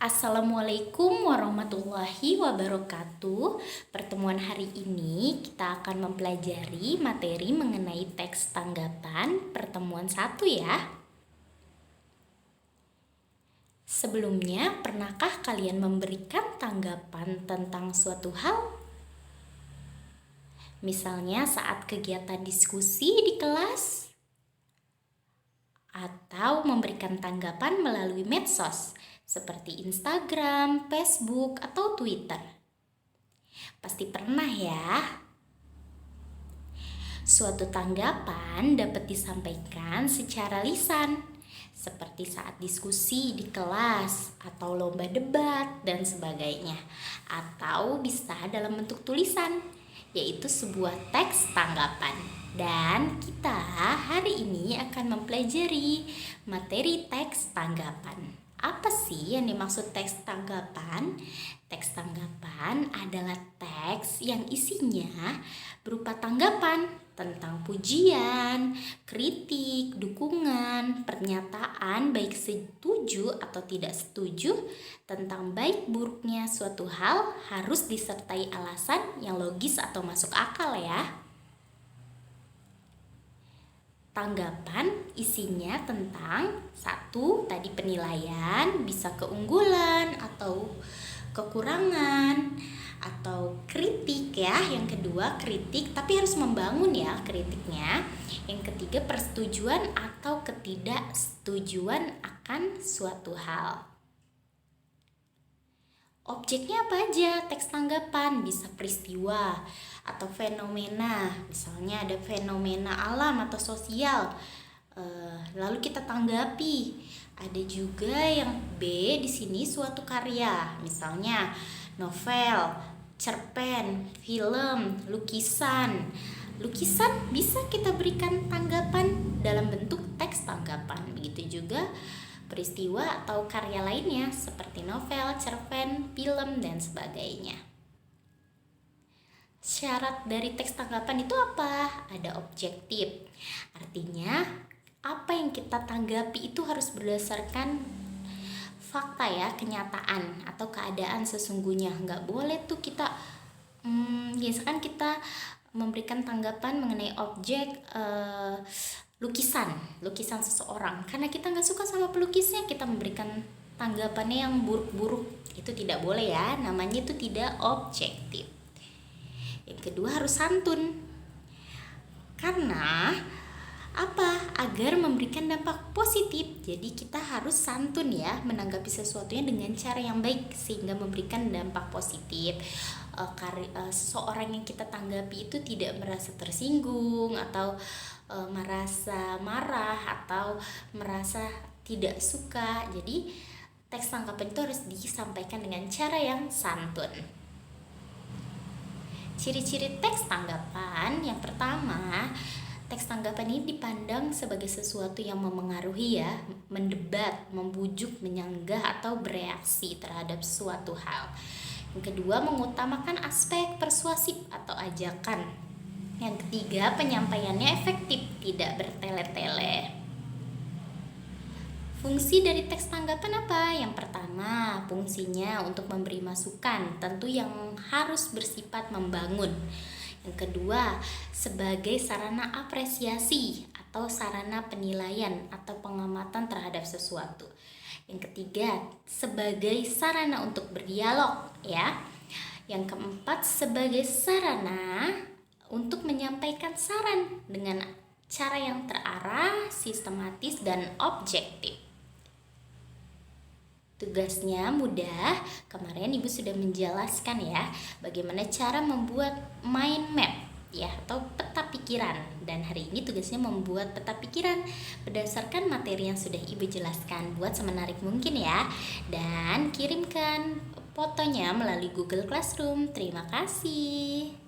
Assalamualaikum warahmatullahi wabarakatuh. Pertemuan hari ini kita akan mempelajari materi mengenai teks tanggapan pertemuan 1 ya. Sebelumnya, pernahkah kalian memberikan tanggapan tentang suatu hal? Misalnya saat kegiatan diskusi di kelas, atau memberikan tanggapan melalui medsos seperti Instagram, Facebook, atau Twitter. Pasti pernah ya. Suatu tanggapan dapat disampaikan secara lisan, seperti saat diskusi di kelas atau lomba debat dan sebagainya, atau bisa dalam bentuk tulisan, yaitu sebuah teks tanggapan. Dan kita hari ini akan mempelajari materi teks tanggapan. Apa sih yang dimaksud teks tanggapan? Teks tanggapan adalah teks yang isinya berupa tanggapan tentang pujian, kritik, dukungan, pernyataan baik setuju atau tidak setuju tentang baik buruknya suatu hal, harus disertai alasan yang logis atau masuk akal ya. Tanggapan isinya tentang satu, tadi penilaian, bisa keunggulan atau kekurangan, atau kritik ya. Yang kedua kritik, tapi harus membangun ya kritiknya. Yang ketiga persetujuan atau ketidaksetujuan akan suatu hal. Objeknya apa aja teks tanggapan? Bisa peristiwa atau fenomena, misalnya ada fenomena alam atau sosial, lalu kita tanggapi. Ada juga yang B di sini suatu karya, misalnya novel, cerpen, film, lukisan. Lukisan bisa kita berikan tanggapan dalam bentuk teks tanggapan. Begitu juga peristiwa atau karya lainnya seperti novel, cerpen, film, dan sebagainya. Syarat dari teks tanggapan itu apa? Ada objektif. Artinya, apa yang kita tanggapi itu harus berdasarkan fakta ya, kenyataan atau keadaan sesungguhnya. Nggak boleh tuh kita, biasakan kita memberikan tanggapan mengenai objek lukisan seseorang, karena kita nggak suka sama pelukisnya, kita memberikan tanggapannya yang buruk-buruk. Itu tidak boleh ya, namanya itu tidak objektif. Yang kedua harus santun, karena apa? Agar memberikan dampak positif. Jadi kita harus santun ya, menanggapi sesuatunya dengan cara yang baik sehingga memberikan dampak positif. Seseorang yang kita tanggapi itu tidak merasa tersinggung atau merasa marah atau merasa tidak suka. Jadi teks tanggapan itu harus disampaikan dengan cara yang santun. Ciri-ciri teks tanggapan yang pertama, teks tanggapan ini dipandang sebagai sesuatu yang memengaruhi ya, mendebat, membujuk, menyanggah atau bereaksi terhadap suatu hal. Yang kedua, mengutamakan aspek persuasif atau ajakan. Yang ketiga, penyampaiannya efektif, tidak bertele-tele. Fungsi dari teks tanggapan apa? Yang pertama, fungsinya untuk memberi masukan, tentu yang harus bersifat membangun. Yang kedua, sebagai sarana apresiasi atau sarana penilaian atau pengamatan terhadap sesuatu. Yang ketiga, sebagai sarana untuk berdialog ya. Yang keempat, sebagai sarana untuk menyampaikan saran dengan cara yang terarah, sistematis, dan objektif. Tugasnya mudah. Kemarin Ibu sudah menjelaskan ya bagaimana cara membuat mind map ya, atau peta pikiran, dan hari ini tugasnya membuat peta pikiran berdasarkan materi yang sudah Ibu jelaskan. Buat semenarik mungkin ya, dan kirimkan fotonya melalui Google Classroom. Terima kasih.